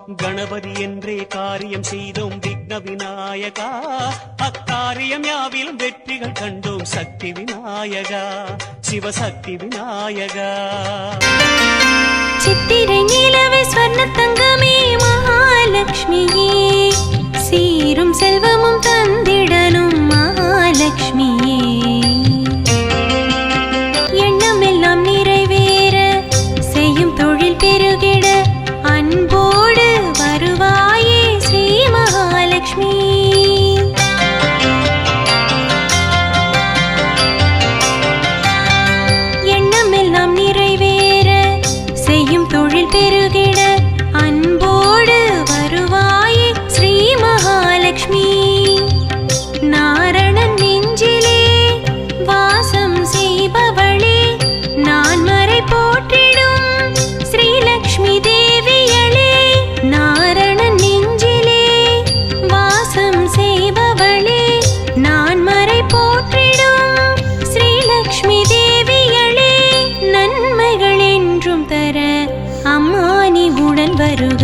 கணபதி என்றே காரியம் செய்தோம் விக்ன விநாயகா, அக்காரியம் யாவிலும் வெற்றிகள் கண்டோம் சக்தி விநாயகா, சிவசக்தி விநாயகா. சித்திரை நிலவே ஸ்வர்ண தங்கமே மகாலட்சுமியே, சீரும் செல்வமும் தந்திடனும் மகாலட்சுமியே, எண்ணமெல்லாம் நிறைவேற செய்யும் தொழில் பெருகிட அன்போடு வருவாயே ஸ்ரீ மகாலட்சுமி. எண்ணமெல்லாம் நிறைவேற செய்யும் தொழில் பெருகிட அன்போடு வருவாயே ஸ்ரீ மகாலட்சுமி. நாரணன் நெஞ்சிலே வாசம் செய்பவளே, நான் மறை போற்றிடும் ஸ்ரீலக்ஷ்மி தேவியளே. நாரணன் நெஞ்சிலே வாசம் செய்பவளே, நான் மறை போற்றிடும் ஸ்ரீலக்ஷ்மி தேவியளே. நன்மைகள் என்றும் தர அம்மா நீ உடன் வருக.